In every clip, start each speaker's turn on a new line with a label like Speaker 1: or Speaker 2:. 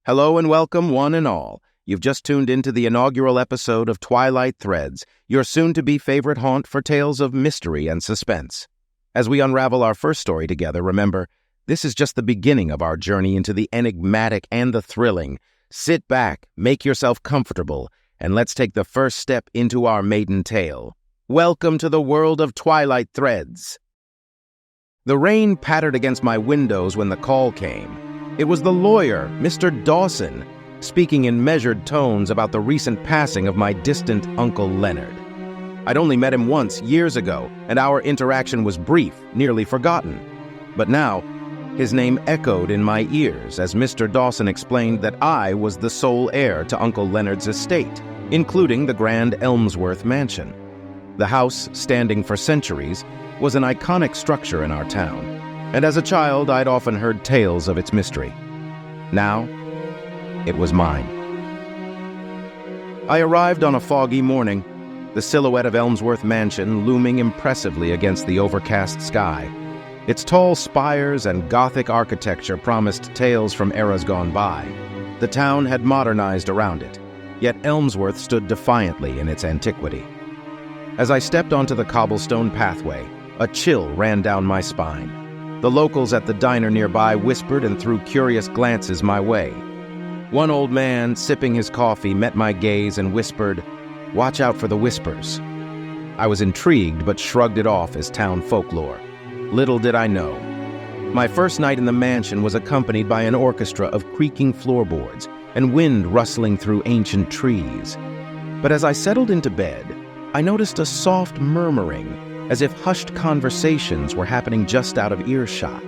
Speaker 1: Hello and welcome, one and all. You've just tuned into the inaugural episode of Twilight Threads, your soon-to-be favorite haunt for tales of mystery and suspense. As we unravel our first story together, remember, this is just the beginning of our journey into the enigmatic and the thrilling. Sit back, make yourself comfortable, and let's take the first step into our maiden tale. Welcome to the world of Twilight Threads. The rain pattered against my windows when the call came. It was the lawyer, Mr. Dawson, speaking in measured tones about the recent passing of my distant Uncle Leonard. I'd only met him once years ago, and our interaction was brief, nearly forgotten. But now, his name echoed in my ears as Mr. Dawson explained that I was the sole heir to Uncle Leonard's estate, including the grand Elmsworth mansion. The house, standing for centuries, was an iconic structure in our town, and as a child, I'd often heard tales of its mystery. Now, it was mine. I arrived on a foggy morning, the silhouette of Elmsworth Mansion looming impressively against the overcast sky. Its tall spires and Gothic architecture promised tales from eras gone by. The town had modernized around it, yet Elmsworth stood defiantly in its antiquity. As I stepped onto the cobblestone pathway, a chill ran down my spine. The locals at the diner nearby whispered and threw curious glances my way. One old man, sipping his coffee, met my gaze and whispered, "Watch out for the whispers." I was intrigued but shrugged it off as town folklore. Little did I know. My first night in the mansion was accompanied by an orchestra of creaking floorboards and wind rustling through ancient trees. But as I settled into bed, I noticed a soft murmuring, as if hushed conversations were happening just out of earshot.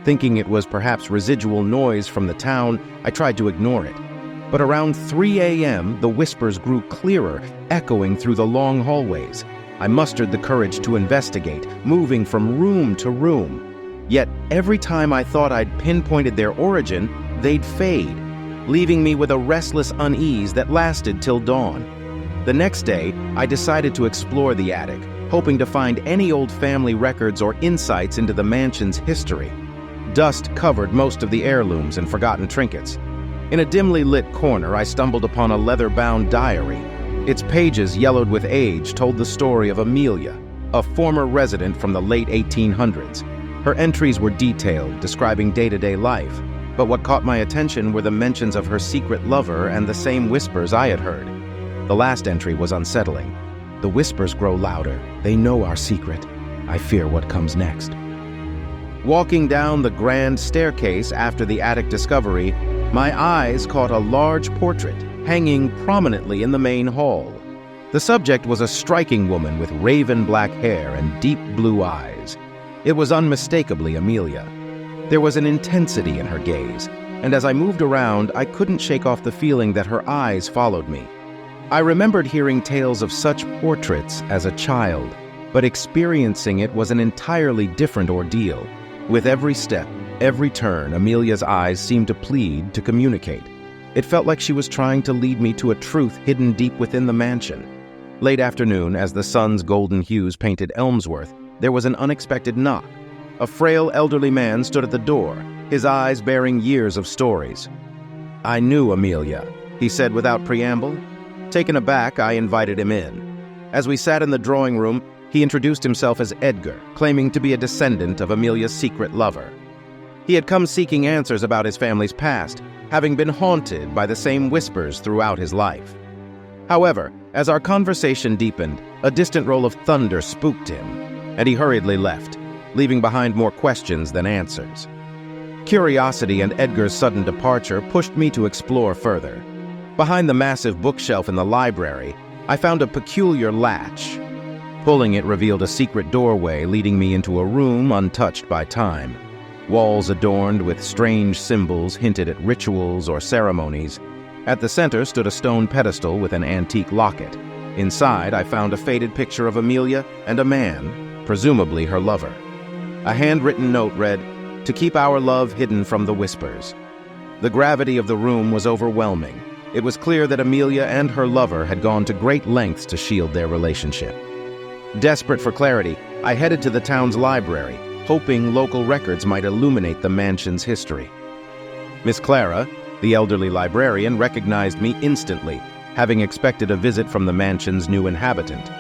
Speaker 1: Thinking it was perhaps residual noise from the town, I tried to ignore it. But around 3 a.m., the whispers grew clearer, echoing through the long hallways. I mustered the courage to investigate, moving from room to room. Yet every time I thought I'd pinpointed their origin, they'd fade, leaving me with a restless unease that lasted till dawn. The next day, I decided to explore the attic, hoping to find any old family records or insights into the mansion's history. Dust covered most of the heirlooms and forgotten trinkets. In a dimly lit corner, I stumbled upon a leather-bound diary. Its pages, yellowed with age, told the story of Amelia, a former resident from the late 1800s. Her entries were detailed, describing day-to-day life, but what caught my attention were the mentions of her secret lover and the same whispers I had heard. The last entry was unsettling. "The whispers grow louder. They know our secret. I fear what comes next." Walking down the grand staircase after the attic discovery, my eyes caught a large portrait hanging prominently in the main hall. The subject was a striking woman with raven black hair and deep blue eyes. It was unmistakably Amelia. There was an intensity in her gaze, and as I moved around, I couldn't shake off the feeling that her eyes followed me. I remembered hearing tales of such portraits as a child, but experiencing it was an entirely different ordeal. With every step, every turn, Amelia's eyes seemed to plead, to communicate. It felt like she was trying to lead me to a truth hidden deep within the mansion. Late afternoon, as the sun's golden hues painted Elmsworth, there was an unexpected knock. A frail elderly man stood at the door, his eyes bearing years of stories. "I knew Amelia," he said without preamble. Taken aback, I invited him in. As we sat in the drawing room, he introduced himself as Edgar, claiming to be a descendant of Amelia's secret lover. He had come seeking answers about his family's past, having been haunted by the same whispers throughout his life. However, as our conversation deepened, a distant roll of thunder spooked him, and he hurriedly left, leaving behind more questions than answers. Curiosity and Edgar's sudden departure pushed me to explore further. Behind the massive bookshelf in the library, I found a peculiar latch. Pulling it revealed a secret doorway leading me into a room untouched by time. Walls adorned with strange symbols hinted at rituals or ceremonies. At the center stood a stone pedestal with an antique locket. Inside, I found a faded picture of Amelia and a man, presumably her lover. A handwritten note read, "To keep our love hidden from the whispers." The gravity of the room was overwhelming. It was clear that Amelia and her lover had gone to great lengths to shield their relationship. Desperate for clarity, I headed to the town's library, hoping local records might illuminate the mansion's history. "Miss Clara," The elderly librarian recognized me instantly, having expected a visit from the mansion's new inhabitant.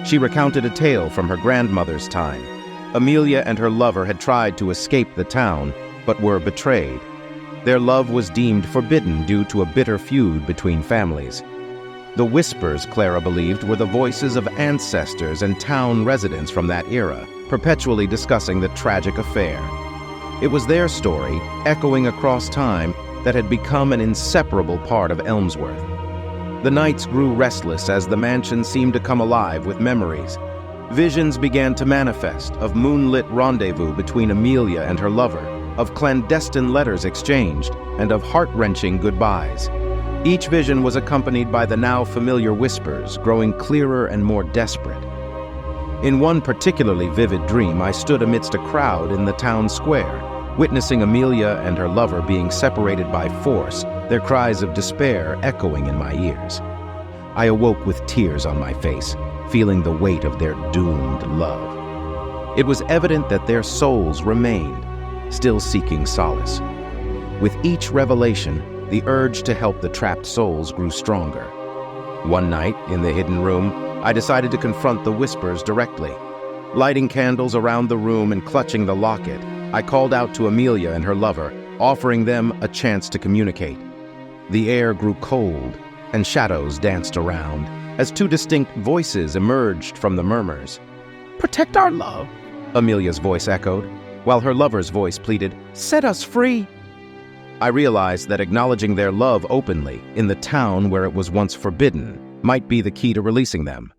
Speaker 1: She recounted a tale from her grandmother's time. Amelia and her lover had tried to escape the town, but were betrayed. Their love was deemed forbidden due to a bitter feud between families. The whispers, Clara believed, were the voices of ancestors and town residents from that era, perpetually discussing the tragic affair. It was their story, echoing across time, that had become an inseparable part of Elmsworth. The nights grew restless as the mansion seemed to come alive with memories. Visions began to manifest of moonlit rendezvous between Amelia and her lover, of clandestine letters exchanged, and of heart-wrenching goodbyes. Each vision was accompanied by the now familiar whispers, growing clearer and more desperate. In one particularly vivid dream, I stood amidst a crowd in the town square, witnessing Amelia and her lover being separated by force, their cries of despair echoing in my ears. I awoke with tears on my face, feeling the weight of their doomed love. It was evident that their souls remained, still seeking solace. With each revelation, the urge to help the trapped souls grew stronger. One night, in the hidden room, I decided to confront the whispers directly. Lighting candles around the room and clutching the locket, I called out to Amelia and her lover, offering them a chance to communicate. The air grew cold, and shadows danced around, as two distinct voices emerged from the murmurs.
Speaker 2: "Protect our love,"
Speaker 1: Amelia's voice echoed, while her lover's voice pleaded, "Set us free." I realized that acknowledging their love openly, in the town where it was once forbidden, might be the key to releasing them.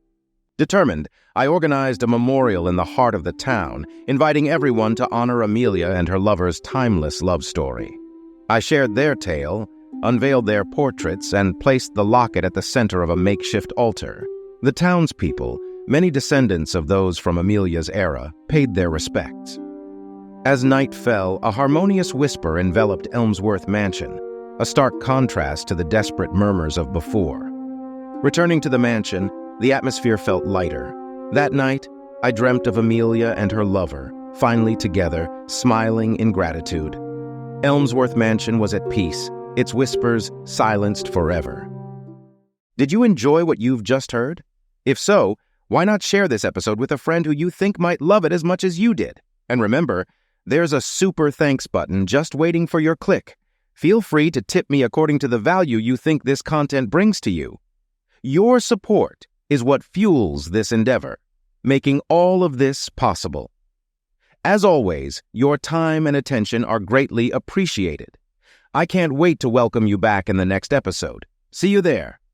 Speaker 1: Determined, I organized a memorial in the heart of the town, inviting everyone to honor Amelia and her lover's timeless love story. I shared their tale, unveiled their portraits, and placed the locket at the center of a makeshift altar. The townspeople, many descendants of those from Amelia's era, paid their respects. As night fell, a harmonious whisper enveloped Elmsworth Mansion, a stark contrast to the desperate murmurs of before. Returning to the mansion, the atmosphere felt lighter. That night, I dreamt of Amelia and her lover, finally together, smiling in gratitude. Elmsworth Mansion was at peace, its whispers silenced forever. Did you enjoy what you've just heard? If so, why not share this episode with a friend who you think might love it as much as you did? And remember, there's a super thanks button just waiting for your click. Feel free to tip me according to the value you think this content brings to you. Your support is what fuels this endeavor, making all of this possible. As always, your time and attention are greatly appreciated. I can't wait to welcome you back in the next episode. See you there.